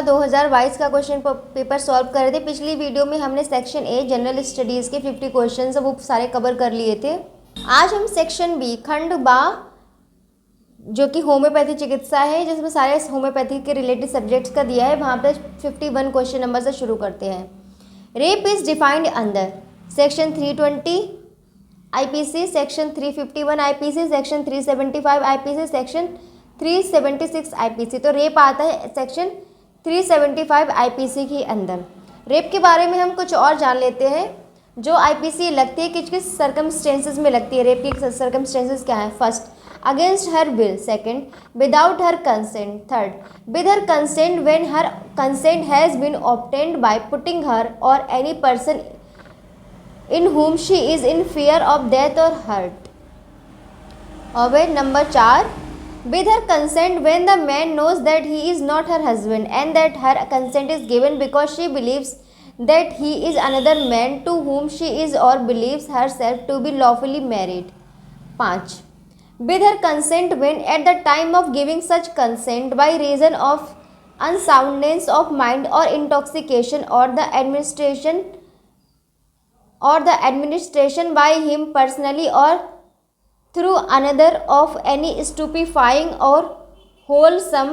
2022 का question paper solve कर रहे थे। पिछली वीडियो में हमने सेक्शन ए जनरल स्टडीज़ के 50 क्वेश्चन वो सारे कवर कर लिए थे। आज हम सेक्शन बी खंड बा जो कि होम्योपैथी चिकित्सा है, जिसमें सारे होम्योपैथी के रिलेटेड सब्जेक्ट्स का दिया है, वहाँ पे 51 क्वेश्चन नंबर से शुरू करते हैं। Rape is defined under section 320 IPC, section 351 IPC, section 375 IPC, section 376 IPC. तो रेप आता है सेक्शन 375 आईपीसी के अंदर। रेप के बारे में हम कुछ और जान लेते हैं। जो आईपीसी लगती है किस किस सर्कमस्टेंसेस में लगती है, रेप की सर्कमस्टेंसेस क्या है? First, against her will. Second, without her consent. Third, with her consent when her consent has been obtained by putting her और any person in whom she is in fear of death or hurt। और number 4, with her consent when the man knows that he is not her husband and that her consent is given because she believes that he is another man to whom she is or believes herself to be lawfully married। 5, with her consent when at the time of giving such consent by reason of unsoundness of mind or intoxication or the administration by him personally or through another of any stupefying or wholesome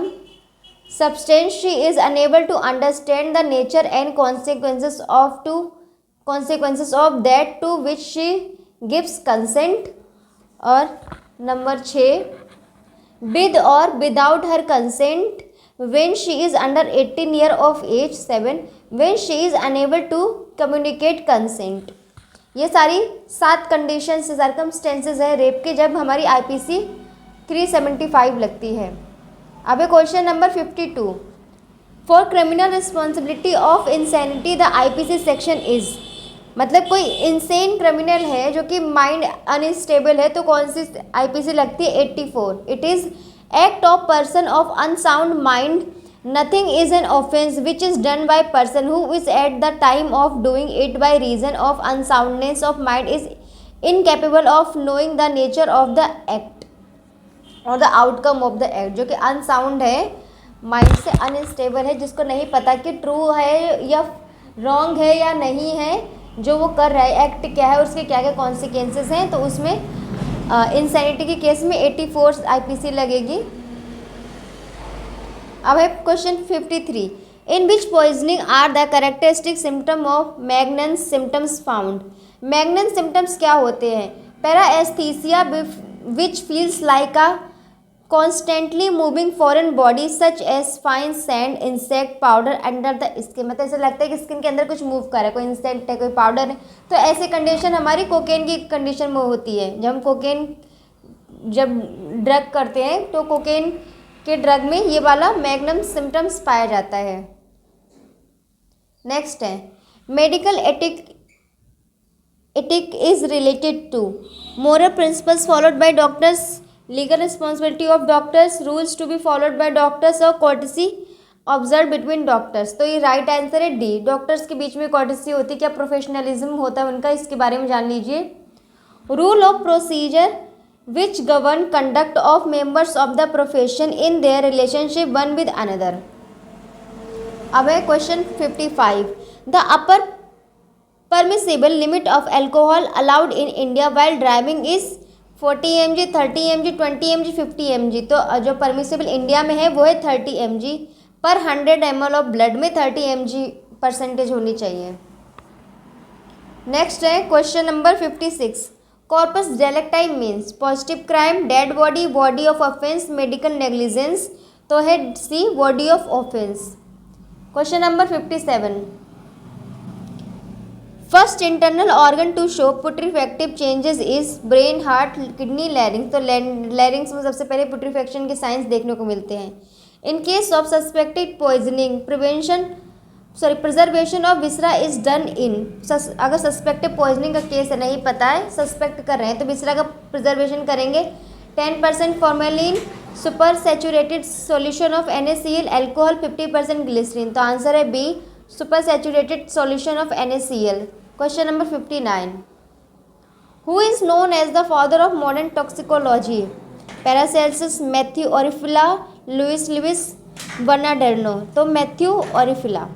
substance, she is unable to understand the nature and consequences of that to which she gives consent। और number 6, with or without her consent when she is under 18 year of age। 7, when she is unable to communicate consent। ये सारी 7 condition circumstances है rape के, जब हमारी IPC 375 लगती है। अब question number 52, for criminal responsibility of insanity the IPC section is. मतलब कोई इंसेन क्रिमिनल है जो कि माइंड अनस्टेबल है, तो कौन सी आईपीसी लगती है? 84। It is act of person of unsound mind. Nothing is an offence which is done by person who is at the time of doing it by reason of unsoundness of mind is incapable of knowing the nature of the act or the outcome of the act। जो कि unsound है, mind से unstable है, जिसको नहीं पता कि true है या रॉन्ग है या नहीं है, जो वो कर रहा है एक्ट क्या है, उसके क्या क्या कॉन्सिक्वेंसेस हैं। तो उसमें इंसैनिटी के केस में 84 आईपीसी लगेगी। अब है question 53, in which poisoning are the characteristic symptom of Magnan's symptoms found. Magnan's symptoms क्या होते हैं? Paraesthesia which feels like a constantly moving foreign body such as fine sand insect powder under the skin. मतलब ऐसा लगता है कि skin के अंदर कुछ मूव कर रहा है, कोई इंसेक्ट है, कोई पाउडर है। तो ऐसी कंडीशन हमारी कोकेन की कंडीशन में होती है। जब हम कोकेन जब ड्रग करते हैं तो कोकेन के ड्रग में ये वाला मैग्नम सिम्टम्स पाया जाता है। नेक्स्ट है medical ethic is related to moral principles followed by doctors, legal responsibility of doctors, rules to be followed by doctors और कॉर्टेसी ऑब्जर्व बिटवीन डॉक्टर्स। तो ये राइट आंसर है डी, डॉक्टर्स के बीच में कॉर्टेसी होती है, क्या प्रोफेशनलिज्म होता है उनका, इसके बारे में जान लीजिए। Rule of procedure which govern conduct of members of the profession in their relationship one with another। अब है question 55, the upper permissible limit of alcohol allowed in India while driving is 40 mg, 30 mg, 20 mg, 50 mg। तो जो permissible India में है वो है 30 mg पर 100 ml of blood में 30 mg परसेंटेज होनी चाहिए। नेक्स्ट है question number 56, corpus delicti means positive crime, dead body, body of offence, medical negligence. तो है C, body of offence. Question number 57, first internal organ to show putrefactive changes is brain, heart, kidney, larynx. तो larynx में सबसे पहले पुट्रीफेक्शन के science देखने को मिलते हैं। In case of suspected poisoning preservation of viscera is done in. अगर सस्पेक्टेड पॉइजनिंग का केस है, नहीं पता है, सस्पेक्ट कर रहे हैं, तो विसरा का प्रिजर्वेशन करेंगे। 10% formalin, super saturated solution of NaCl, alcohol, 50% glycerine. तो आंसर है B, super saturated solution of NaCl। Question number 59, who is known as the father of modern toxicology? Paracelsus, Mathieu Orfila, Louis Lewin, Bernardino, तो Mathieu Orfila.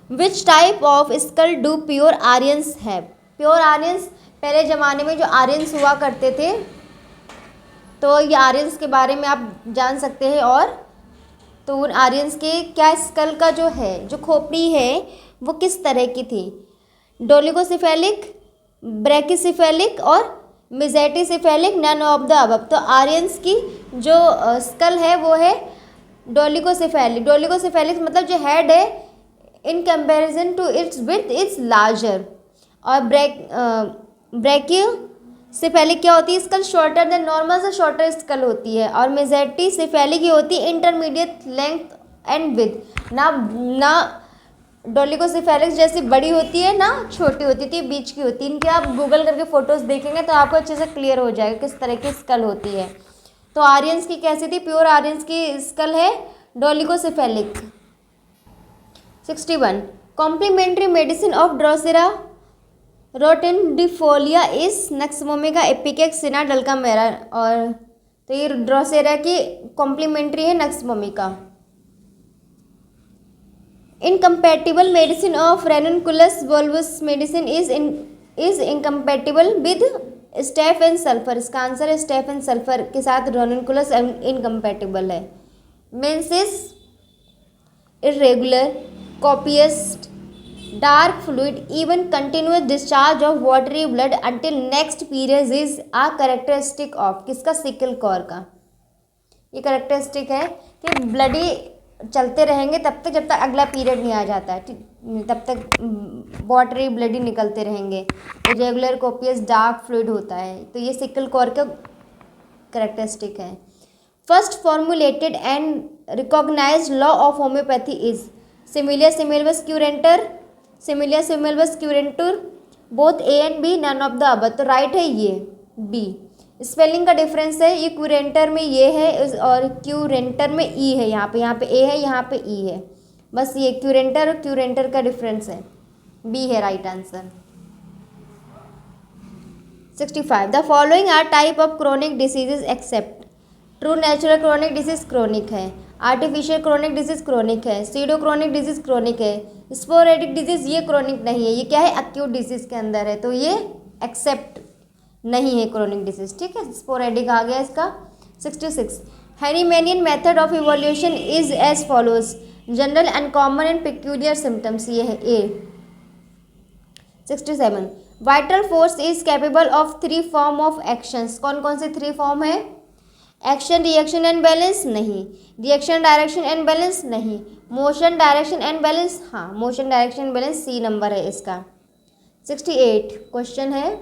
Which type of skull do pure Aryans have? Pure Aryans, पहले ज़माने में जो Aryans हुआ करते थे, तो ये आर्यंस के बारे में आप जान सकते हैं। और तो उन आर्यंस के क्या स्कल का जो है, जो खोपड़ी है, वो किस तरह की थी? डोलिगोसिफेलिक, ब्रैकिसिफेलिक और मेसेटिसिफेलिक, नन ऑफ द अबव। तो आर्यंस की जो स्कल है वो है डोलिगोसिफेलिक। डोलिगोसिफेलिक मतलब जो हेड है in comparison to its width it's larger. और ब्रैकियोसिफेलिक क्या होती है? स्कल शॉर्टर देन नॉर्मल से शॉर्टर स्कल होती है। और मेसेटिसिफेलिक ये होती है इंटरमीडिएट लेंथ एंड विड्थ। ना डोलिगोसिफेलिक जैसी बड़ी होती है, ना छोटी होती थी, बीच की होती है। इनके आप गूगल करके फ़ोटोज़ देखेंगे तो आपको अच्छे से क्लियर हो जाएगा किस तरह की स्कल होती है। तो आर्यंस की कैसी थी? प्योर आर्यंस की स्कल है डोलिगोसिफेलिक। 61. कॉम्प्लीमेंट्री मेडिसिन ऑफ ड्रोसेरा रोटेंडिफोलिया इस नक्समोमिका एपिकेक्स सिना डल्कामेरा। और तो ये ड्रोसेरा की कॉम्प्लीमेंट्री है nux vomica. Incompatible medicine of ranunculus bulbosus medicine is incompatible with staph and sulphur. इसका आंसर है स्टेफ एंड सल्फर के साथ रेनकुलस इनकम्पैटिबल है। Menses irregular, copious, dark fluid, even continuous discharge of watery blood until next period is a characteristic of। किसका? Sickle cor का। ये characteristic है कि ब्लडी चलते रहेंगे तब तक जब तक अगला पीरियड नहीं आ जाता है, तब तक वाटरी ब्लडी निकलते रहेंगे। इरेगुलर, कोपियस, डार्क फ्लूइड होता है। तो ये सिकल कॉर का करेक्टरिस्टिक है। First formulated and recognised law of homoeopathy is similia similibus curentur, similia similibus curentur, both A and B, none of the above. तो right है ये बी। स्पेलिंग का डिफरेंस है, ये क्यूरेंटर में ये है और क्यूरेंटर में ई है। यहाँ पे ए है, यहाँ पे ई है। बस ये क्यूरेंटर और क्यूरेंटर का डिफरेंस है। बी है right answer. 65. The following are type of chronic diseases except. True natural chronic disease chronic है, आर्टिफिशियल क्रोनिक डिजीज क्रोनिक है, सीडो क्रोनिक डिजीज क्रोनिक है, स्पोरेडिक डिजीज ये क्रोनिक नहीं है। ये क्या है? एक्यूट डिजीज के अंदर है, तो ये एक्सेप्ट नहीं है क्रोनिक डिजीज। ठीक है, स्पोरेडिक आ गया इसका। 66. Hahnemannian method of evolution is as follows, general, uncommon and peculiar symptoms, ये है A. 67. Vital force is capable of 3 form of actions. कौन कौन से 3 फॉर्म है? एक्शन, रिएक्शन एंड बैलेंस नहीं, रिएक्शन, डायरेक्शन एंड बैलेंस नहीं, मोशन, डायरेक्शन एंड बैलेंस हाँ, motion, direction and balance C number है इसका। 68. क्वेश्चन है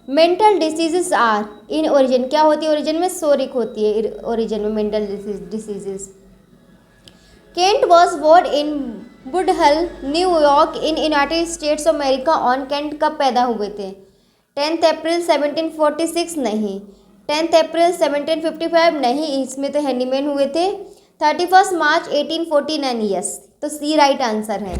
mental diseases are in origin. क्या होती है ओरिजिन में? सोरिक होती है ओरिजिन में mental diseases. Kent was born in Woodhull, New York in United States of America on. Kent कब पैदा हुए थे? 10 अप्रैल 1746 नहीं, 10 अप्रैल 1755 नहीं, इसमें तो हैनीमैन हुए थे। 31 मार्च 1849 यस, तो सी राइट आंसर है।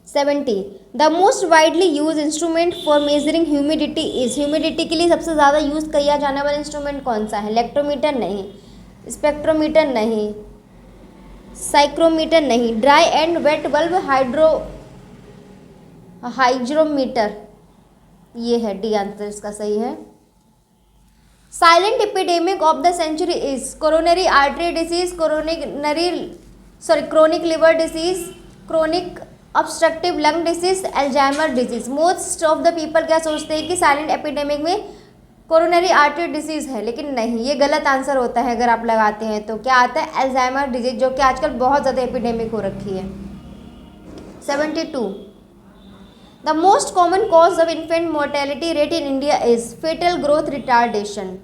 70. The most widely use instrument for measuring humidity is. Humidity के लिए सबसे ज़्यादा यूज़ किया जाने वाला इंस्ट्रूमेंट कौन सा है? इलेक्ट्रोमीटर नहीं, स्पेक्ट्रोमीटर नहीं, साइक्रोमीटर नहीं, dry and wet bulb hygrometer, ये है डी आंसर इसका सही है। Silent epidemic of the century is coronary artery disease, chronic liver disease, chronic obstructive lung disease, Alzheimer disease. Most of the people क्या सोचते हैं कि साइलेंट एपिडेमिक में कोरोनरी आर्टरी डिसीज है, लेकिन नहीं, ये गलत आंसर होता है। अगर आप लगाते हैं तो क्या आता है? अल्जाइमर डिजीज, जो कि आजकल बहुत ज़्यादा एपिडेमिक हो रखी है। 72. The most common cause of infant mortality rate in India is fetal growth retardation,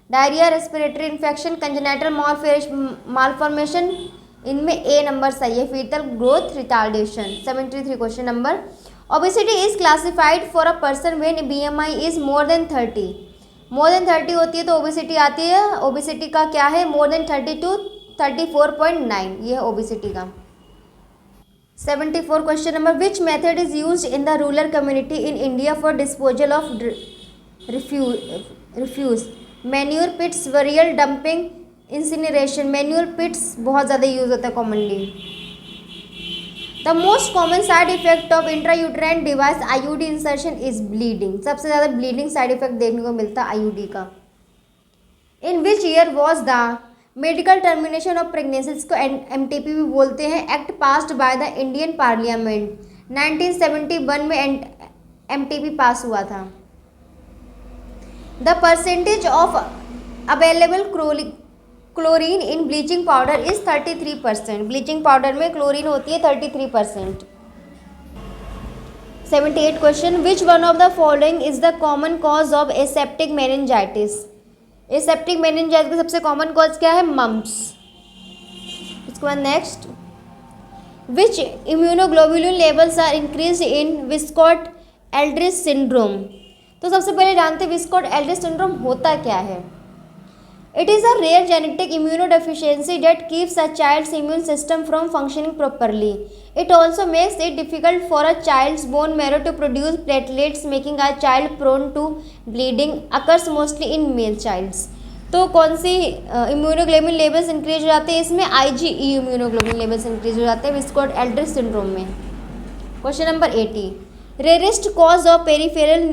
diarrhoea, respiratory infection, congenital malformation. इनमें ए नंबर सही है, fetal growth retardation. 73. Question number obesity is classified for a person when BMI is more than 30। More than 30 होती है तो obesity आती है। Obesity का क्या है? मोर देन 30 टू 34.9, ये है ओबेसिटी का। 74. Question number which method is used in the rural community in India for disposal of refuse, manure pits, burial, dumping, incineration, manual pits बहुत ज़्यादा यूज होता है commonly. The most common side effect of intrauterine device IUD insertion is bleeding. सबसे ज़्यादा bleeding side effect देखने को मिलता है आईयूडी का। In which year was the medical termination of pregnancy, इसको एमटीपी भी बोलते हैं, act passed by the Indian parliament. 1971 में एमटीपी पास हुआ था। The percentage of available chlorine in bleaching powder is 33%। Bleaching powder में क्लोरीन होती है 33%। 78 question, which one of the following is the common cause of aseptic meningitis. Aseptic meningitis का सबसे common cause क्या है? Mumps. इसके बाद next, which immunoglobulin levels are increase in Wiskott Aldrich syndrome. तो सबसे पहले जानते हैं विस्कॉट एल्ड्रिच सिंड्रोम होता क्या है। It is a rare genetic immunodeficiency that keeps a child's immune system from functioning properly. It also makes it difficult for a child's bone marrow to produce platelets, making a child prone to bleeding. Occurs mostly in male childs. तो कौन सी immunoglobulin levels increase हो जाते हैं इसमें? IgE immunoglobulin levels increase हो जाते हैं Wiskott Aldrich syndrome में। Question number 80, rarest cause of peripheral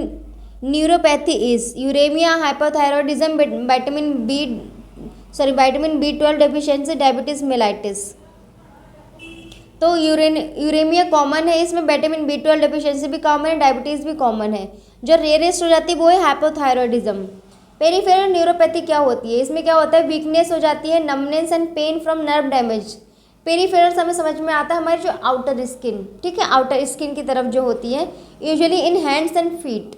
neuropathy is uraemia, hypothyroidism, vitamin B12 deficiency, diabetes mellitus. तो यूरेमिया कॉमन है, इसमें विटामिन B12 डेफिशिएंसी भी कॉमन है, डायबिटीज भी कॉमन है। जो रेयरेस्ट हो जाती है वो है हाइपोथायरॉयडिज्म। पेरिफेरल न्यूरोपैथी क्या होती है? इसमें क्या होता है? वीकनेस हो जाती है, numbness and pain from nerve damage. Peripheral हमें समझ में आता है हमारी जो आउटर स्किन, ठीक है, आउटर स्किन की तरफ जो होती है, usually in hands and feet.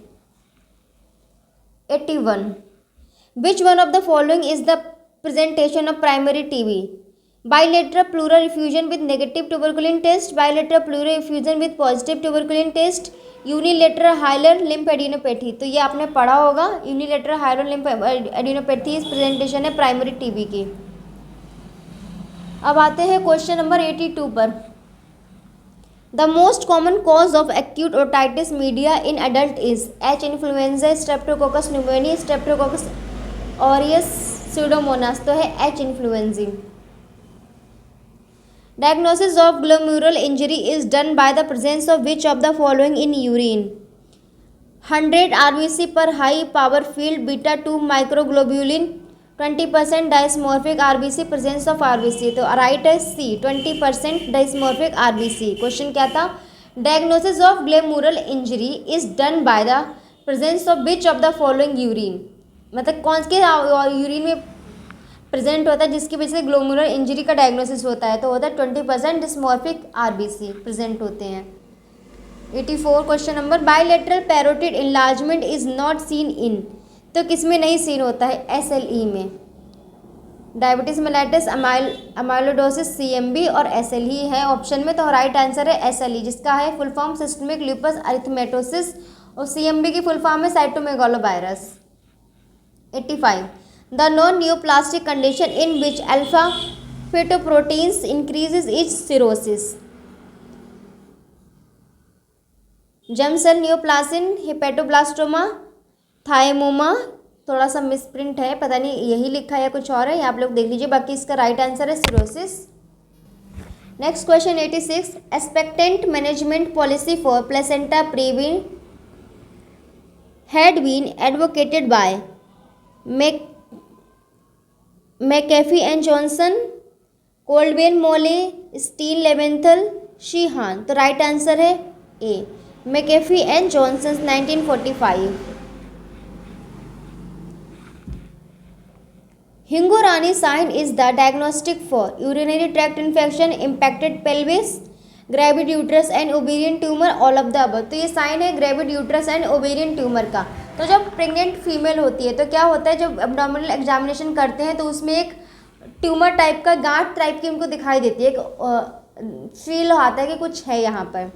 81, which one of the following is the presentation of primary TB? Bilateral pleural effusion with negative tuberculin test, bilateral pleural effusion with positive tuberculin test, unilateral hilar lymphadenopathy। तो ये आपने पढ़ा होगा, unilateral hilar lymphadenopathy इस presentation है primary TB की। अब आते हैं क्वेश्चन नंबर 82 पर। The most common cause of acute otitis media in adult is H influenza, Streptococcus pneumonia, Streptococcus aureus, Pseudomonas. तो है H influenzae. Diagnosis of glomerular injury is done by the presence of which of the following in urine? 100 RBC पर high power field beta 2 माइक्रोग्लोब्यूलिन, 20% डायस्मॉर्फिक RBC, presence of RBC। तो right है सी, 20% डायस्मॉर्फिक RBC। Question क्या था? Diagnosis of glomerular injury is done by the presence of which of the following urine. मतलब कौन के urine में present होता है जिसकी वजह से ग्लोमेरुलर इंजरी का डायग्नोसिस होता है? तो होता है 20% डिस्मॉर्फिक RBC प्रेजेंट होते हैं। 84 question number, bilateral parotid enlargement is not seen in. तो किस में नहीं सीन होता है? SLE में। डायबिटीज मेलाइटिस, अमाइलोडोसिस, CMB और SLE है ऑप्शन में। तो राइट आंसर है SLE, जिसका है full form systemic lupus erythematosus, और CMB की फुल फॉर्म है cytomegalovirus. 85, the non neoplastic condition in which alpha fetoproteins increases is cirrhosis. Germ cell neoplasm, hepatoblastoma, thymoma. थोड़ा सा मिसप्रिंट है, पता नहीं यही लिखा है या कुछ और है, आप लोग देख लीजिए। बाकी इसका राइट आंसर है cirrhosis. Next question 86, expectant management policy for placenta previa had been advocated by Macafee and Johnson, Caldwell Moloy, Stein Leventhal, Sheehan. तो राइट आंसर है A, Macafee and Johnson, 1945। Hingorani sign is the diagnostic for urinary tract infection, impacted pelvis, gravid uterus and ovarian tumour, all of the above. तो ये sign है gravid uterus and ovarian tumour का। तो जब pregnant female होती है तो क्या होता है, जब एब्डोमिनल एग्जामिनेशन करते हैं तो उसमें एक ट्यूमर टाइप का, गांठ टाइप की उनको दिखाई देती है, एक फील आता है कि कुछ है यहाँ पर।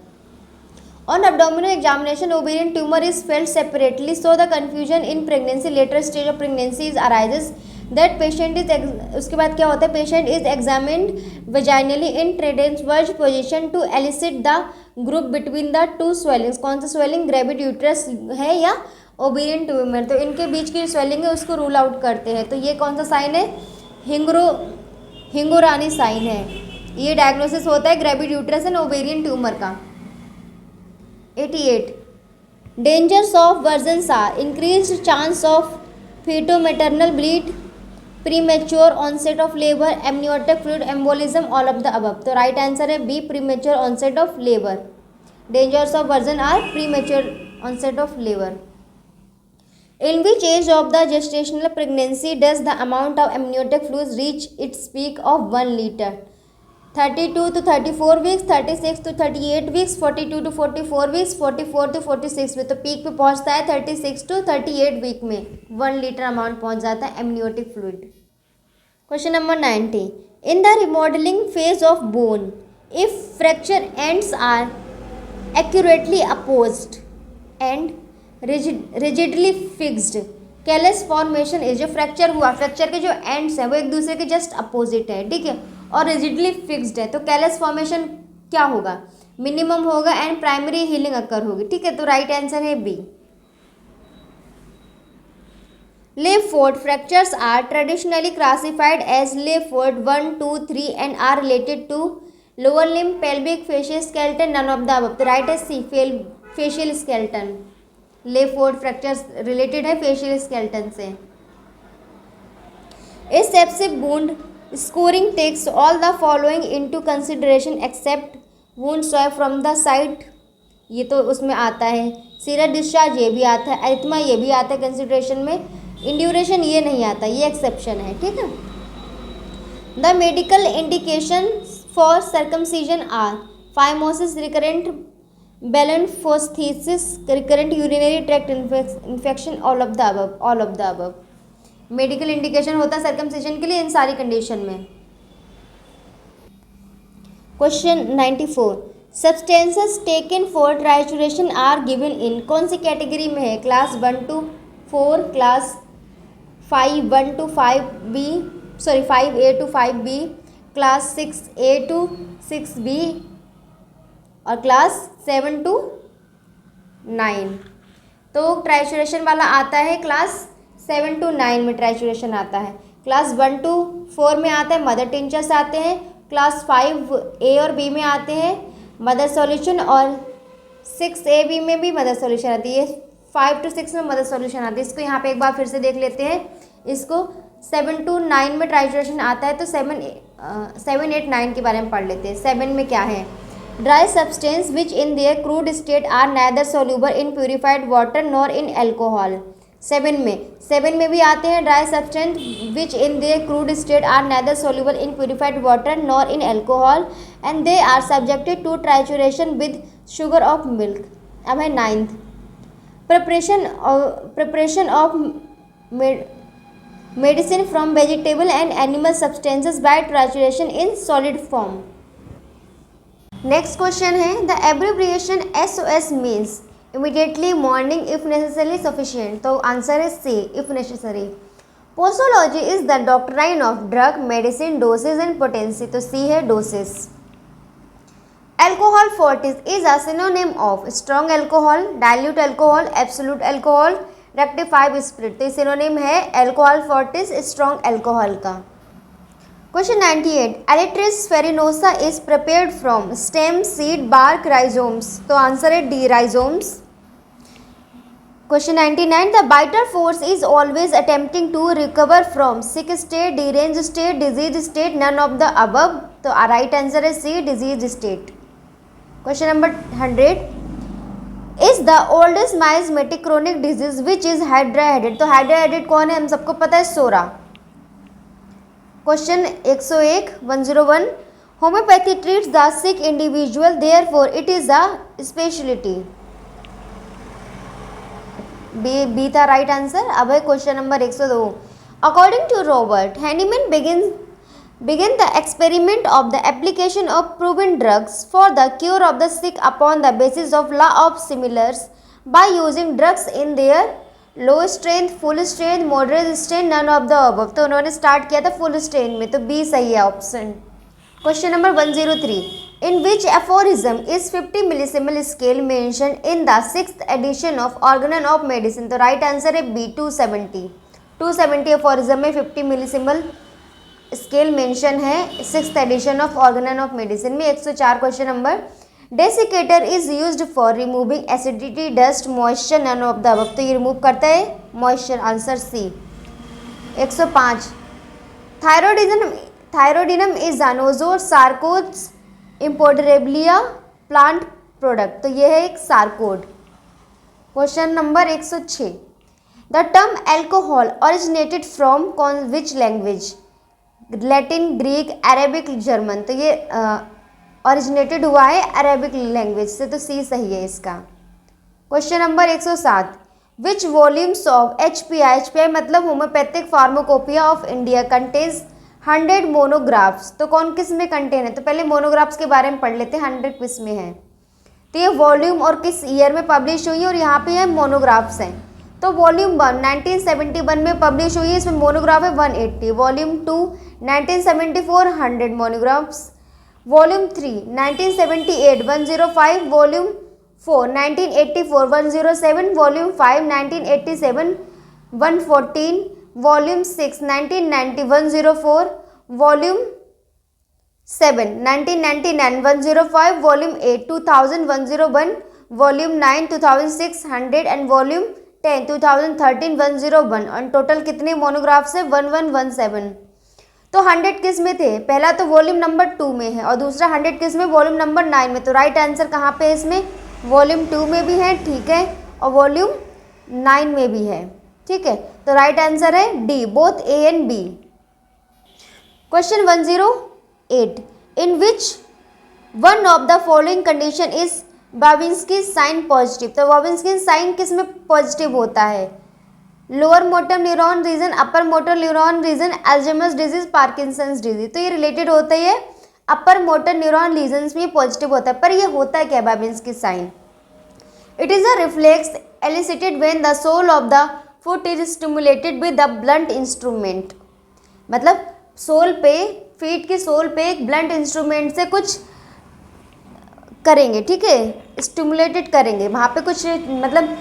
On abdominal examination ovarian tumour is felt separately, so the confusion in pregnancy later stage of pregnancy is arises that patient is. उसके बाद क्या होता है, patient is examined vaginally in transverse position to elicit the group between the two swellings. कौन सा swelling, gravid uterus है या ovarian tumour? तो इनके बीच की स्वेलिंग है उसको रूल आउट करते हैं। तो ये कौन सा साइन है, हिंगोरानी साइन है। ये डायग्नोसिस होता है gravid uterus and ovarian tumour का। 88 dangers of versions are increased chance of feto maternal bleed, premature onset of labor, amniotic fluid embolism, all of the above। तो राइट आंसर है B, premature onset of labor। Dangers of version are premature onset of labor। In which age of the gestational pregnancy does the amount of amniotic fluids reach its peak of 1 liter? 32 to 34 weeks, 36 to 38 weeks, 42 to 44 weeks, 44 to 46 में। तो peak पे पहुंचता है 36 to 38 week में 1 litre amount पहुंच जाता है amniotic fluid. Question number 90 in the remodelling phase of bone if fracture ends are accurately apposed and rigidly fixed callus formation is. जो फ्रैक्चर हुआ, फ्रैक्चर के जो एंड्स हैं वो एक दूसरे के जस्ट अपोजिट है, ठीक है, और रिजिडली फिक्स्ड है, तो कैलस फॉर्मेशन क्या होगा? मिनिमम होगा एंड प्राइमरी हीलिंग अकर होगी, ठीक है। तो राइट आंसर है B. Leaford fractures are traditionally classified as Leaford 1, 2, 3 and are related to lower limb, pelvic, facial skeleton, none of the above। तो राइट है C, facial skeleton. Leaford fractures related है facial skeleton से। A septic wound scoring takes all the following into consideration except wound soil from the site। ये तो उसमें आता है। Serous discharge ये भी आता है, अरिथमा ये भी आता है कंसिडरेशन में, इंड्यूरेशन ये नहीं आता, ये एक्सेप्शन है, ठीक है। The medical indication for circumcision are phimosis, recurrent balanoposthitis, recurrent urinary tract infection, all of the above. Medical indication होता है सर्कमसिजन के लिए इन सारी कंडीशन में। Question 94 substances taken for trituration are given in. कौन सी कैटेगरी में है? Class 1 to 4, class 1 to 5B, sorry 5A to 5B, class 6A to 6B और क्लास 7 to 9। तो ट्राइचुरेशन वाला आता है क्लास 7 to 9 में ट्राइचुरेशन आता है। क्लास 1 to 4 में आता है मदर टिंचर्स आते हैं। क्लास 5A और B में आते हैं मदर सॉल्यूशन, और 6AB में भी मदर सॉल्यूशन आती है। 5 to 6 में मदर सॉल्यूशन आती है। इसको यहाँ पे एक बार फिर से देख लेते हैं। इसको 7 to 9 में ट्राइचुरेशन आता है, तो 7, 8, 9 के बारे में पढ़ लेते हैं। 7 में क्या है? Dry substance which in their crude state are neither soluble in purified water nor in alcohol. 7 में भी आते हैं dry substance which in their crude state are neither soluble in purified water nor in alcohol and they are subjected to trituration with sugar of milk. अब है 9th preparation of medicine from vegetable and animal substances by trituration in solid form। Next question है the abbreviation SOS means immediately, morning, if necessary, sufficient. तो answer है C, if necessary. Posology is the doctrine of drug, medicine, dosage and potency. तो C है dosage. Alcohol fortis is a synonym of strong alcohol, dilute alcohol, absolute alcohol, rectified spirit। तो synonym है alcohol fortis strong alcohol का। Question 98 Elytris farinosa is prepared from stem, seed, bark, rhizomes। तो answer है D, rhizomes। Question 99 The biter force is always attempting to recover from sick state, deranged state, disease state, none of the above। तो right answer है C, disease state। Question number 100 is the oldest miasmatic chronic disease which is hydra headed। तो hydra headed कौन है? हम सबको पता है, psora. Question 101 homoeopathy treats the sick individual therefore it is a speciality. B था right answer. अब है question number 102 according to Robert Hahnemann begin the experiment of the application of proven drugs for the cure of the sick upon the basis of law of similars by using drugs in their low strength, full strength, moderate strength, none of the above। तो उन्होंने start किया था full strength में, तो B सही है option. Question number 103 in which aphorism is 50 millesimal scale mentioned in the 6th edition of Organon of medicine. तो right answer है बी, 270 एफोरिज्म में 50 मिलीसिमल स्केल मेंशन है 6th edition of Organon of medicine में। 104 question number, desiccator is used for removing acidity, dust, moisture, none of the above. तो ये remove करता है moisture, answer C. 105 thyroidinum is जानोजो sarcodes इम्पोर्टेबलिया plant product. तो ये है एक sarcode. Question number 106, the term alcohol originated from which language? Latin, Greek, Arabic, German. तो ये ओरिजिनेटेड हुआ है अरेबिक लैंग्वेज से, तो सी सही है इसका। Question number 107, which volumes of HPI मतलब homeopathic pharmacopoeia of India contains 100 monographs. तो कौन किस में कंटेन है? तो पहले मोनोग्राफ्स के बारे में पढ़ लेते हैं, 100 किस में है। तो ये वॉल्यूम और किस ईयर में पब्लिश हुई है, और यहाँ पे ये मोनोग्राफ्स हैं। तो वॉल्यूम 1 1971 में पब्लिश हुई है, इसमें मोनोग्राफ है 180। Volume 2 1974 100 monographs. Volume 3 1978 105। Volume 4 1984 107। Volume 5 1987 114। Volume 6 1990 104। Volume 7 1999 105। Volume 8 2000 101। Volume 9 2006 100 and volume 10 2013 101। और टोटल कितने मोनोग्राफ्स है? 1117। तो 100 किस में थे? पहला तो वॉल्यूम नंबर 2 में है और दूसरा 100 किस में? वॉल्यूम नंबर 9 में। तो राइट आंसर कहाँ पे है इसमें? वॉल्यूम 2 में भी है, ठीक है, और वॉल्यूम 9 में भी है, ठीक है। तो राइट आंसर है D, both A and B. Question 108, in which one of the following condition is Babinski sign positive? तो बाबिन्स्की साइन किस में पॉजिटिव होता है? Lower motor neuron region, upper motor neuron region, Alzheimer's disease, Parkinson's disease. तो ये related होता है upper motor neuron regions में पॉजिटिव होता है। पर ये होता है क्या Babinski sign? It is a reflex एलिसिटेड when the sole of the foot is stimulated with the blunt instrument. मतलब सोल पे, फीट के सोल पे एक ब्लंट इंस्ट्रूमेंट से कुछ करेंगे, ठीक है, स्टिमुलेटेड करेंगे, वहाँ पे कुछ मतलब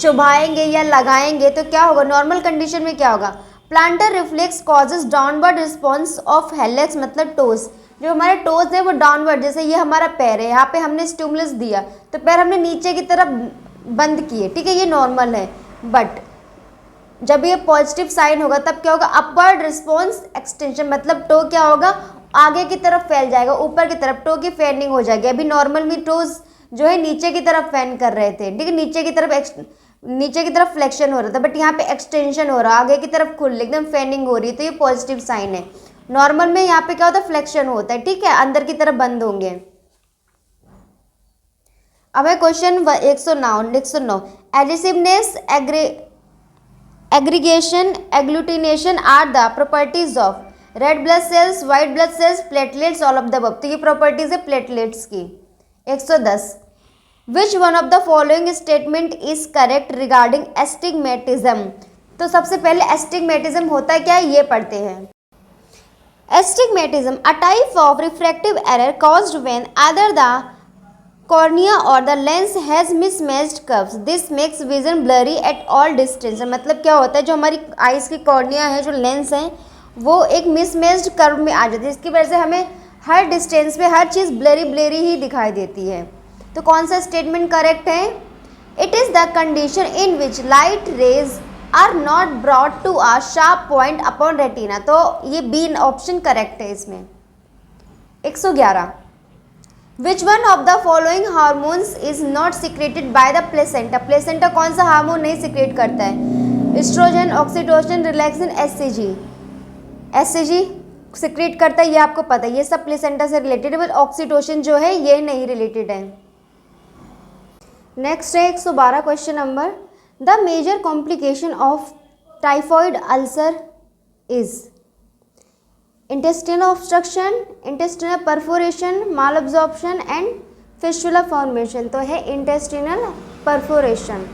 चुभाएंगे या लगाएंगे, तो क्या होगा? नॉर्मल कंडीशन में क्या होगा? Plantar reflex causes downward response of helix, मतलब टोस। जो हमारे टोस है वो डाउनवर्ड, जैसे ये हमारा पैर है, यहाँ पे हमने स्टिमुलस दिया तो पैर हमने नीचे की तरफ बंद किए, ठीक है, ये नॉर्मल है। बट जब ये पॉजिटिव साइन होगा तब क्या होगा? अपवर्ड रिस्पॉन्स एक्सटेंशन, मतलब टो क्या होगा? आगे की तरफ फैल जाएगा, ऊपर की तरफ, टो की फैनिंग हो जाएगी। अभी नॉर्मल में टोज जो है नीचे की तरफ फैन कर रहे थे, ठीक है, नीचे की तरफ फ्लेक्शन हो रहा था, बट यहाँ पे एक्सटेंशन हो रहा है, आगे की तरफ खुल एकदम फैनिंग हो रही है, तो ये पॉजिटिव साइन है। नॉर्मल में यहाँ पे क्या होता है? फ्लेक्शन होता है, ठीक है, अंदर की तरफ बंद होंगे। अब है question 109, adhesiveness, aggregation, agglutination are the properties of red blood cells, white blood cells, platelets, all of the above. तो ये प्रॉपर्टीज है प्लेटलेट्स की। 110, which one of the following statement is correct regarding astigmatism? तो सबसे पहले astigmatism होता है क्या, ये पढ़ते हैं। Astigmatism, a type of refractive error caused when either the cornea or the lens has mismatched curves, this makes vision blurry at all distance. मतलब क्या होता है? जो हमारी आइज की कॉर्निया है, जो लेंस है, वो एक मिसमैच्ड कर्व में आ जाती है, इसकी वजह से हमें हर डिस्टेंस पे हर चीज़ ब्लरी ही दिखाई देती है। तो कौन सा स्टेटमेंट करेक्ट है? It is the condition in which light rays are not brought to a sharp point upon retina. तो ये बी ऑप्शन करेक्ट है इसमें। 111, which one of the following hormones is not secreted by the placenta? Placenta कौन सा hormone नहीं secrete करता है? Oestrogen, oxytocin, relaxin, SCG secrete करता है, ये आपको पता है, ये सब प्लेसेंटा से रिलेटेड है, बट ऑक्सीटोसिन जो है ये नहीं रिलेटेड है। नेक्स्ट है 112 question number, the major complication of typhoid ulcer is intestinal obstruction, intestinal perforation, malabsorption and fistula formation. तो है intestinal perforation.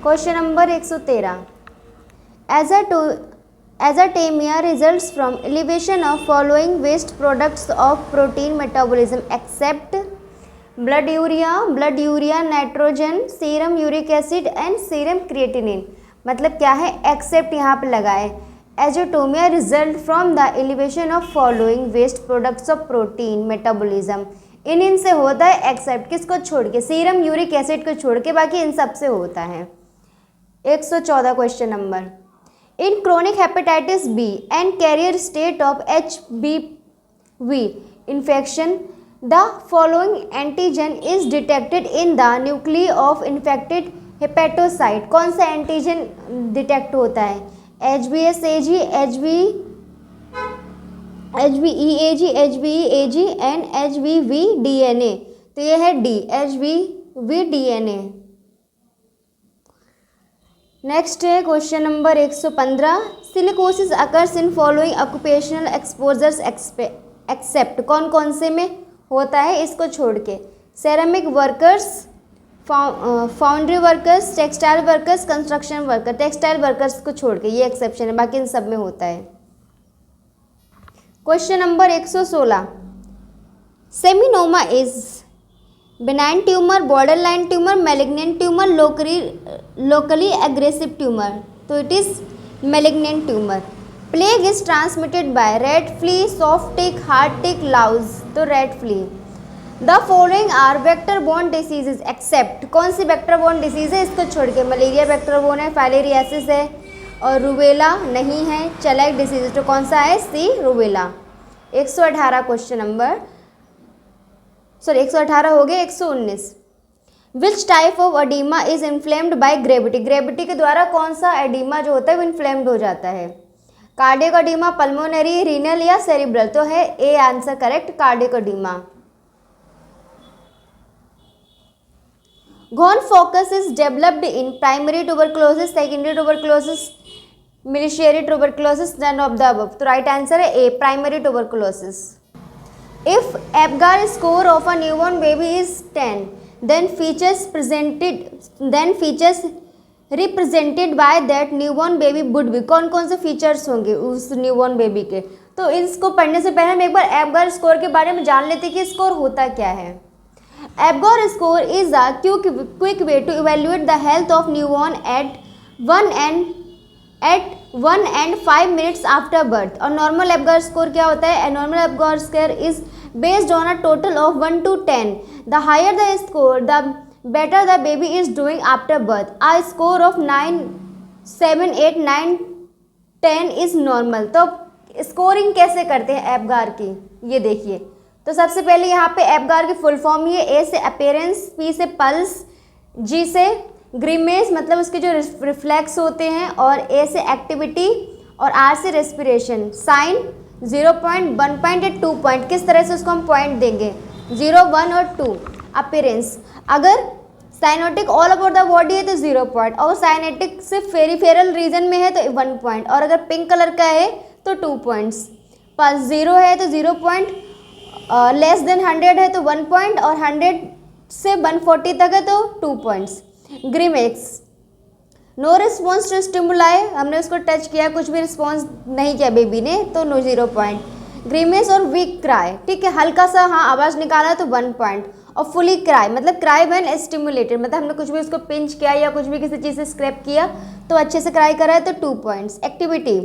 Question number 113, azotaemia results from elevation of following waste products of protein metabolism except blood urea, nitrogen, serum uric acid and serum creatinine. मतलब क्या है? Except यहाँ पे लगा है, azotaemia result from the elevation of following waste products of protein metabolism. इन से होता है एक्सेप्ट, किसको छोड़ के, सीरम यूरिक एसिड को छोड़ के, बाकी इन सब से होता है। 114 question number, in chronic hepatitis B and carrier state of HBV infection the following antigen is detected in the nuclei of infected hepatocyte. कौन सा एंटीजन डिटेक्ट होता है? HBsAg, HBeAg, HBeAg and HBV-DNA। तो ये है D, HBV-DNA। नेक्स्ट है question number 115, silicosis occurs in following occupational exposures except. कौन कौन से में होता है इसको छोड़ के? Ceramic workers, foundry workers, textile workers, construction worker. Textile workers को छोड़ के, ये एक्सेप्शन है, बाकी इन सब में होता है। Question number 116, seminoma is benign tumour, border line tumour, malignant tumour, locally aggressive tumour. तो it is malignant tumour. Plague is transmitted by rat flea, soft tick, hard tick, louse. तो rat flea. The following are vector borne diseases except. कौन सी vector borne disease है इसको छोड़ के? Malaria vector borne है, filariasis है, और रूबेला नहीं है, चेलाइक डिसीज। तो कौन सा है? सी, रूबेला। 118 क्वेश्चन नंबर, 118 हो गए। 119, विच type of oedema is inflamed by gravity. Gravity के द्वारा कौन सा एडिमा जो होता है वो इन्फ्लेम्ड हो जाता है? कार्डियक एडिमा, पल्मोनरी, रीनल या सेरिब्रल। तो है A answer correct, cardiac oedema. Ghon focus is developed in primary tuberculosis, secondary tuberculosis, miliary tuberculosis, none of the above. तो राइट आंसर है A, primary tuberculosis. If Apgar score of a newborn baby is 10, then features represented by that newborn baby would be। कौन कौन से features होंगे उस newborn baby के? तो इसको पढ़ने से पहले हम एक बार एपगार स्कोर के बारे में जान लेते हैं कि स्कोर होता क्या है। Apgar score is a quick way to evaluate the health of newborn at 1 and 5 minutes after birth. और नॉर्मल एपगार स्कोर क्या होता है? Normal Apgar score is based on a total of 1 to 10. The higher the score, the better the baby is doing after birth. A score of 9, 7, 8, 9, 10 is normal. तो scoring कैसे करते हैं Apgar की, ये देखिए। तो सबसे पहले यहाँ पे एपगार की फुल फॉर्म ये, ए से अपीयरेंस, पी से पल्स, जी से ग्रीमेस मतलब उसके जो रिफ्लेक्स होते हैं, और ए से एक्टिविटी, और आर से रेस्पिरेशन। साइन 0 पॉइंट, 1 पॉइंट या 2 पॉइंट, किस तरह से उसको हम पॉइंट देंगे? 0, 1 और 2। अपीयरेंस, अगर cyanotic all over the body है तो 0 पॉइंट, और साइनेटिक सिर्फ पेरिफेरल रीजन में है तो 1 पॉइंट, और अगर पिंक कलर का है तो 2 पॉइंट्स। पल्स 0 है तो 0 पॉइंट, लेस देन 100 है तो 1 पॉइंट, और 100 से 140 तक है तो 2 points. Grimace, no response to stimuli, हमने उसको टच किया, कुछ भी रिस्पॉन्स नहीं किया बेबी ने, तो नो 0 पॉइंट। ग्रीमेस और वीक क्राई, ठीक है, हल्का सा हाँ आवाज़ निकाला तो 1 पॉइंट। और फुली क्राई मतलब क्राई व्हेन स्टिमुलेटेड, मतलब हमने कुछ भी उसको पिंच किया या कुछ भी किसी चीज़ से स्क्रैप किया तो अच्छे से क्राई करा है तो 2 पॉइंट्स। एक्टिविटी,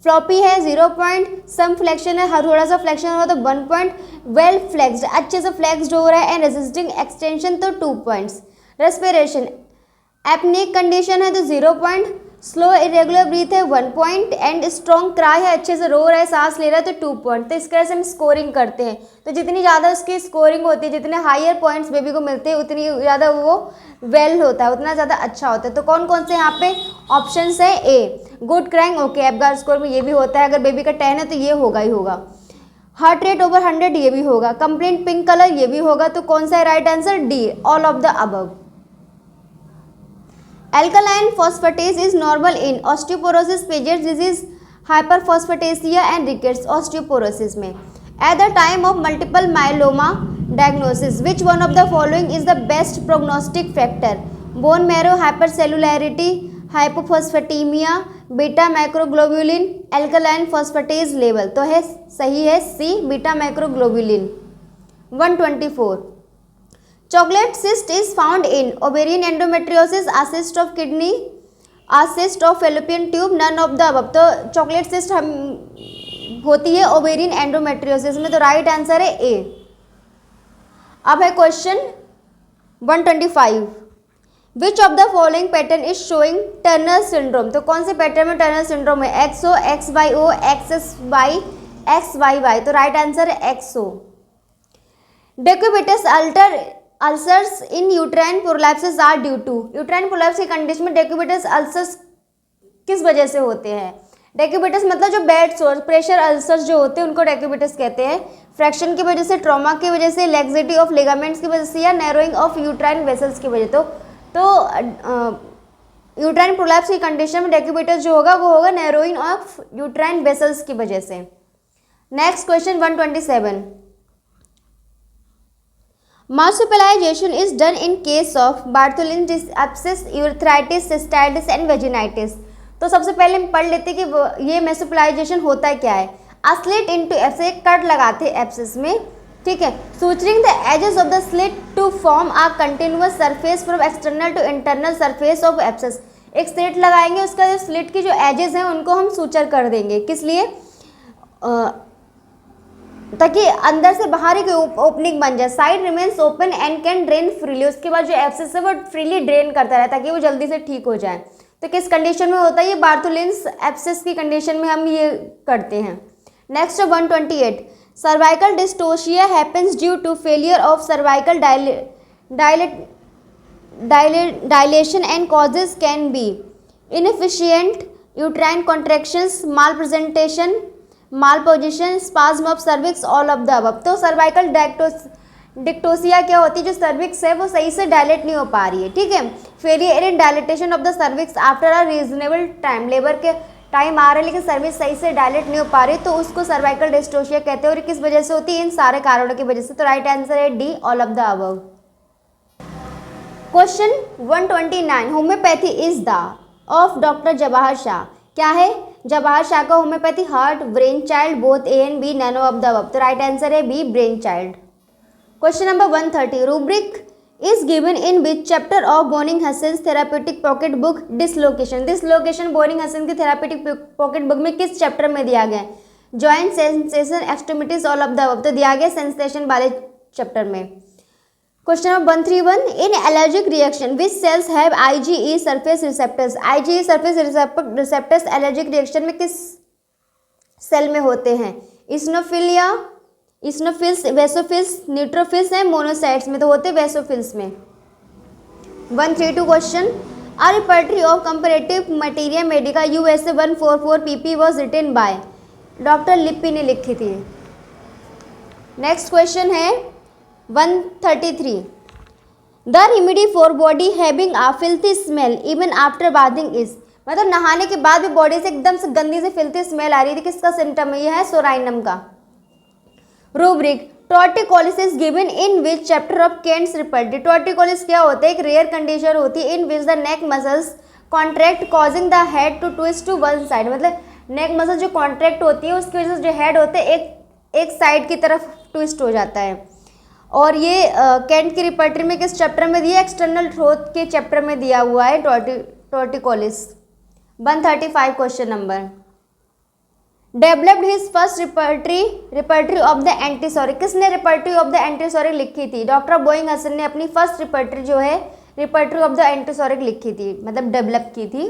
फ्लॉपी है 0 पॉइंट, सम फ्लेक्शन है, थोड़ा सा फ्लेक्शन हो तो 1 पॉइंट। वेल फ्लेक्स्ड, अच्छे से फ्लेक्स्ड हो रहा है, एंड रेजिस्टिंग एक्सटेंशन तो 2 पॉइंट्स। रेस्पिरेशन, एपनिक कंडीशन है तो 0 पॉइंट। स्लो इरेगुलर ब्रीथ है 1 पॉइंट, एंड स्ट्रॉन्ग क्राई है, अच्छे से रो रहा है, सांस ले रहा है तो 2 पॉइंट। तो इस तरह से हम स्कोरिंग करते हैं। तो जितनी ज़्यादा उसकी स्कोरिंग होती है, जितने हायर पॉइंट्स बेबी को मिलते हैं, उतनी ज़्यादा वो वेल होता है, उतना ज़्यादा अच्छा होता है। तो कौन कौन से यहाँ पे ऑप्शंस है? A, good crying, okay, Apgar score में ये भी होता है, अगर बेबी का 10 है तो ये होगा ही होगा। हार्ट रेट ओवर 100 ये भी होगा। कंप्लेंट पिंक कलर ये भी होगा। तो कौन सा है right answer? D, all of the above. Alkaline phosphatase is normal in osteoporosis, Paget's disease, hyperphosphatasia and rickets osteoporosis में। At the time of multiple myeloma diagnosis, which one of the following is the best prognostic factor? Bone marrow hypercellularity, hypophosphatemia, beta macroglobulin, alkaline phosphatase level। तो है सही है सी, beta मैक्रोग्लोबुलिन। 124, chocolate cyst is found in ovarian endometriosis, a cyst of kidney, a cyst of fallopian tube, none of the above. तो chocolate cyst हम होती है ovarian endometriosis में, तो राइट आंसर है ए। अब है question 125, which of the following pattern is showing Turner syndrome. तो कौन से पैटर्न में टर्नर सिंड्रोम है, X O, X Y O, X Y, X Y Y. तो राइट आंसर है X O. Decubitus ulcers in uterine prolapsus are due to. Uterine prolapse की condition में decubitus ulcers किस वजह से होते हैं। डेक्यूबिटस मतलब जो बेड सोर्स प्रेशर अल्सर्स जो होते हैं उनको डेक्यूबिटस कहते हैं। फ्रैक्शन की वजह से, ट्रॉमा की वजह से, लैक्सिटी ऑफ लिगामेंट्स की वजह से, या नैरोइंग ऑफ यूट्राइन वेसल्स की वजह। तो यूट्राइन प्रोलैप्स की कंडीशन में डेक्यूबिटस जो होगा वो होगा नैरोइंग ऑफ यूट्राइन वेसल्स की वजह से। Next question 127, marsupialisation is done in case of Bartholin abscess, urethritis, cystitis and vaginitis. तो सबसे पहले हम पढ़ लेते कि ये मार्सुपिलाइजेशन होता क्या है। स्लिट इनटू एब्सिस, एक कट लगाते हैं एब्सिस में, ठीक है। Suturing the edges of the slit to form a continuous surface from external to internal surface of abscess. एक स्लिट लगाएंगे, उसका जो स्लिट की जो एजेस हैं उनको हम सूचर कर देंगे। किस लिए, ताकि अंदर से बाहर एक ओपनिंग बन जाए। Side remains open and can drain freely. उसके बाद जो एब्सिस है वो फ्रीली ड्रेन करता रहे ताकि वो जल्दी से ठीक हो जाए। तो किस कंडीशन में होता है ये, बार्थोलिन्स एब्सिस की कंडीशन में हम ये करते हैं। Next 128, cervical dystocia happens due to failure of cervical dilation and causes can be inefficient uterine contractions, malpresentation, malposition, spasm of cervix, all of the above. तो cervical dystocia क्या होती है, जो सर्विक्स है वो सही से dilate नहीं हो पा रही है, ठीक है। Failure in dilatation of the cervix after a reasonable time, labour के टाइम आ रहा है लेकिन सर्विस सही से डायलेट नहीं हो पा रही, तो उसको सर्वाइकल डिस्टोशिया कहते हैं। और किस वजह से होती है, इन सारे कारणों की वजह से। तो राइट आंसर है D, all of the above. Question 129, homoeopathy is the of doctor Jawahar Shah. क्या है, जवाहर शाह का homoeopathy heart, brain child, both A and B, none of the above. तो राइट आंसर है B, brain child. Question number 130, rubric is given in which chapter of Boenninghausen's therapeutic pocket book dislocation. Dislocation Boenninghausen की therapeutic pocket book में किस chapter में दिया गया है, joint, sensation, extremities, all of the above. तो दिया गया सेंसेशन वाले चैप्टर में। Question number 131, in allergic reaction which cells have IgE surface receptors. IgE surface receptors allergic reaction में किस सेल में होते हैं, इस्नोफिलिया, इस्नोफिल्स, वेसोफिल्स, न्यूट्रोफिल्स हैं, मोनोसाइट्स में। तो होते वेसोफिल्स में। 132 question, a repertory of comparative materia medica USA 144 PP was written by, doctor Lippe ने लिखी थी। नेक्स्ट क्वेश्चन है 133, the remedy for body having a filthy smell even after bathing is. मतलब नहाने के बाद भी बॉडी से एकदम से गंदी से फिल्थी स्मेल आ रही थी, किसका सिम्टम है, यह है सोराइनम का। Rubric, torticollis given in which chapter of Kent's repertory. Torticollis क्या होता है, एक रेयर कंडीशन होती है in which the neck muscles contract causing the head to twist to one side. मतलब नेक मसल जो कॉन्ट्रैक्ट होती है उसकी वजह से जो हेड होते हैं एक साइड की तरफ ट्विस्ट हो जाता है। और ये केंट की रिपर्टरी में किस चैप्टर में दिया, एक्सटर्नल थ्रोट के चैप्टर में दिया हुआ है torticollis. 135 question number, developed his first repertory of the antipsoric. किसने रिपर्टरी ऑफ द एंटीसोरिक लिखी थी, डॉक्टर बोइंग हसन ने अपनी फर्स्ट रिपर्टरी जो है रिपर्टरी ऑफ द एंटीसोरिक लिखी थी, मतलब डेवलप की थी।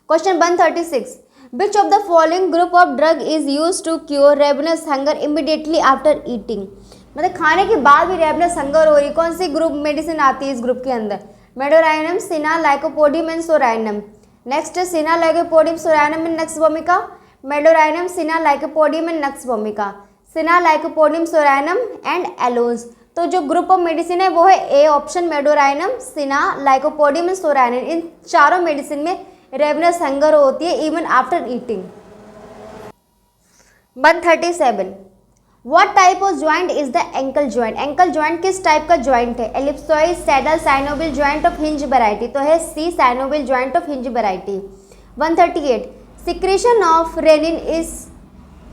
Question 136, which of the following group of drug is use to cure ravenous hunger immediately after eating. मतलब खाने के बाद भी रेवनस हंगर हो रही, कौन सी ग्रुप मेडिसिन आती है इस ग्रुप के अंदर, medorrhinum, cina, lycopodium and psorinum. Next है cina, lycopodium, psorinum and nux vomica, medorrhinum, cina, lycopodium and nux vomica, cina, lycopodium, psorinum and aloes. तो जो ग्रुप ऑफ मेडिसिन है वो है A option, medorrhinum, cina, lycopodium and psorinum. इन चारों medicine में ravenous hunger होती है even after eating. 137, what type of joint is the ankle joint. Ankle joint किस टाइप का ज्वाइंट है, ellipsoid, saddle, synovial joint of hinge variety. तो है C, synovial joint of hinge variety. 138, secretion of renin is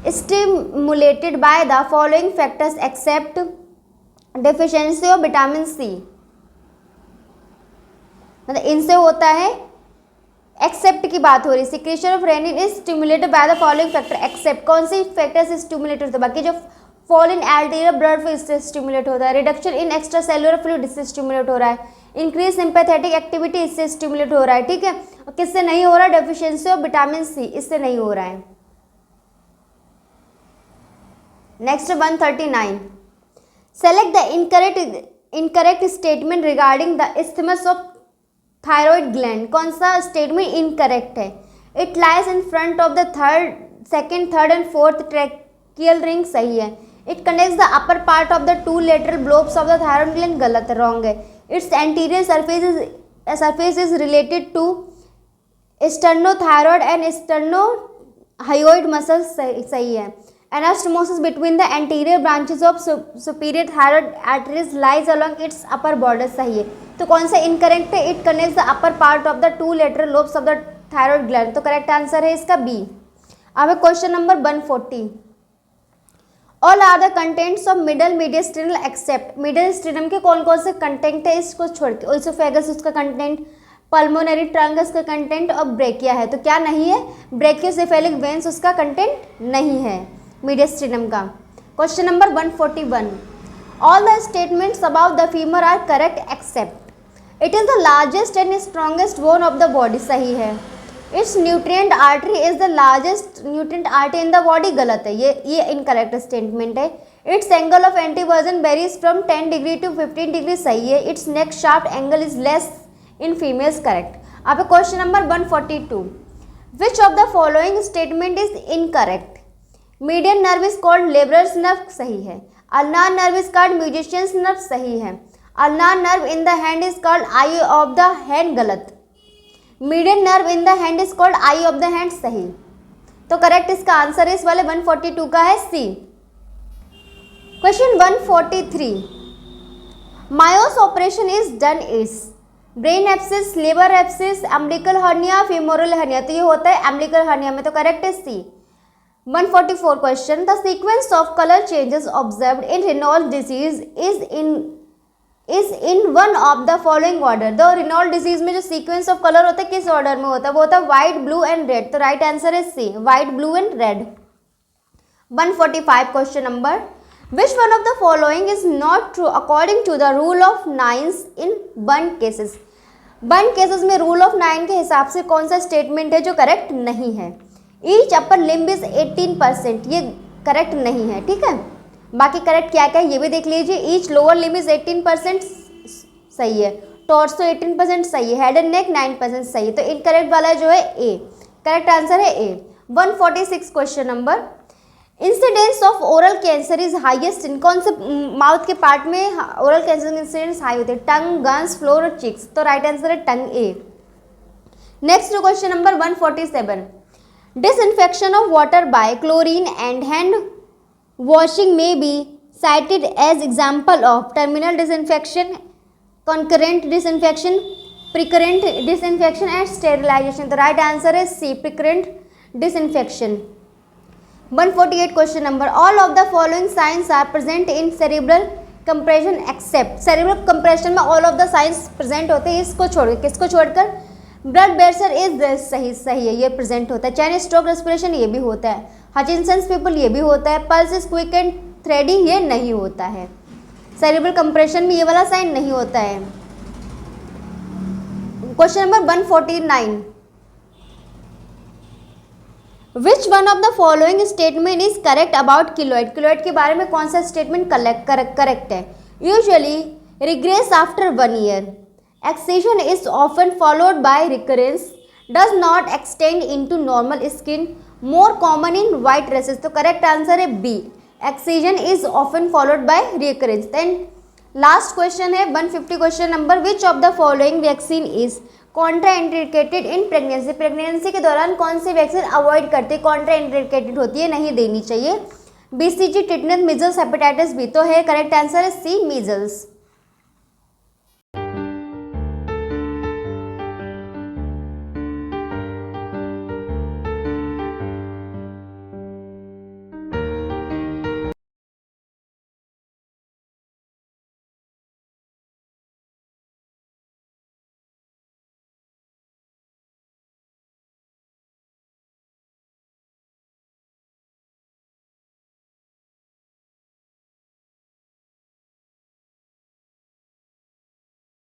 stimulated by the following factors except deficiency of vitamin C। मतलब इनसे होता है accept की बात हो रही है, secretion of renin is stimulated by the following factor, except कौन से फैक्टर से स्टिमुलेट होता है, बाकी जो fall in arterial blood flow इससे स्टिमुलेट होता है, reduction in extracellular fluid इससे स्टिमुलेट हो रहा है, इंक्रीज सिंपैथेटिक एक्टिविटी इससे स्टिमुलेट हो रहा है, ठीक है। और किससे नहीं हो रहा है, डेफिशिएंसी ऑफ विटामिन सी इससे नहीं हो रहा है। Next 139, select the incorrect statement regarding the isthmus of thyroid gland, कौन सा स्टेटमेंट इनकरेक्ट है, it lies in front of the second third and fourth tracheal ring सही है, it connects the upper part of the two lateral lobes of the thyroid gland गलत है, wrong है, its anterior surface is related to sternothyroid and sternohyoid muscles सही है, anastomosis between the anterior branches of superior thyroid arteries lies along its upper border सही है। तो कौन सा इनकरेक्ट है, it connects the upper part of the two lateral lobes of the thyroid gland, तो correct answer है इसका B. अब question number 140, all are the contents of middle mediastinal except, mediastinum के कौन कौन से कंटेंट है इसको छोड़ के, ओइसोफेगस उसका कंटेंट, पल्मोनरी ट्रंकस का कंटेंट और ब्रेकिया है, तो क्या नहीं है, ब्रेकियोसेफेलिक वेन्स उसका कंटेंट नहीं है मीडियस्टिनम का। Question number 141, all the statements about the femur are correct except it is the largest and strongest bone of the body सही है, its nutrient artery is the largest nutrient artery in the body गलत है, ये incorrect statement है, its angle of anteversion varies from 10 degree to 15 degree सही है, its neck shaft angle is less in females correct. अब question number 142, which of the following statement is incorrect, median nerve is called labourer's nerve सही है, ulnar nerve is called musician's nerve सही है, ulnar nerve in the hand is called eye of the hand गलत, median nerve in the hand is called eye of the hand सही, तो correct इसका answer इस वाले 142 का है C. Question 143, Mayo's operation is done is brain abscess, liver abscess, umbilical hernia, femoral hernia, तो ये होता है अम्बिलिकल हर्निया में, तो करेक्ट है C. 144 question, the sequence of colour changes observed in Raynaud disease is in one of the following order, the Raynaud disease में जो sequence of colour होता है किस ऑर्डर में होता है, वो होता है व्हाइट, ब्लू एंड रेड, तो राइट आंसर है C, white, blue and red. 145 question number, which one of the following is not true according to the rule of nines in burn cases, burn cases में rule of 9 के हिसाब से कौन सा statement है जो correct नहीं है, ईच अपर लिम्ब इज 18%, ये करेक्ट नहीं है, ठीक है। बाकी करेक्ट क्या क्या है ये भी देख लीजिए, ईच लोअर लिम्ब इज 18% सही है, टॉर्सो 18% सही है, हेड एंड नेक 9% सही है, तो इनकरेक्ट वाला जो है ए, करेक्ट आंसर है A. 146 question number, incidence of oral cancer is highest in, कौन से माउथ के पार्ट में ओरल कैंसर के इंसिडेंस हाई होते हैं, टंग, गन्स, फ्लोर और चिक्स, तो राइट आंसर है tongue A. Next question number 147, disinfection of water by chlorine and hand washing may be cited as example of terminal disinfection, concurrent disinfection, precurrent disinfection and sterilization, the right answer is C, precurrent disinfection। 148 question number, all of the following signs are present in cerebral compression except, cerebral compression में all of the signs present होते हैं, इसको छोड़ किसको छोड़कर, blood pressure is सही है, ये प्रेजेंट होता है, चैन स्ट्रोक रेस्पिरेशन ये भी होता है, हचिंसंस पीपल ये भी होता है, पल्स इज क्विक एंड थ्रेडी ये नहीं होता है, सेरिब्रल कंप्रेशन में ये वाला साइन नहीं होता है। Question number 149, which one of the following statement is correct about keloid, keloid के बारे में कौन सा स्टेटमेंट करेक्ट है, usually regress after 1 year, excision is often followed by recurrence, does not extend into normal skin, more common in white races, तो correct answer है B, excision is often followed by recurrence। then last question है 150 question number, which of the following vaccine is contraindicated in pregnancy, pregnancy के दौरान कौन सी vaccine avoid करती है, contraindicated होती है, नहीं देनी चाहिए, BCG, tetanus, measles, hepatitis B, तो है करेक्ट आंसर है सी, मीजल्स।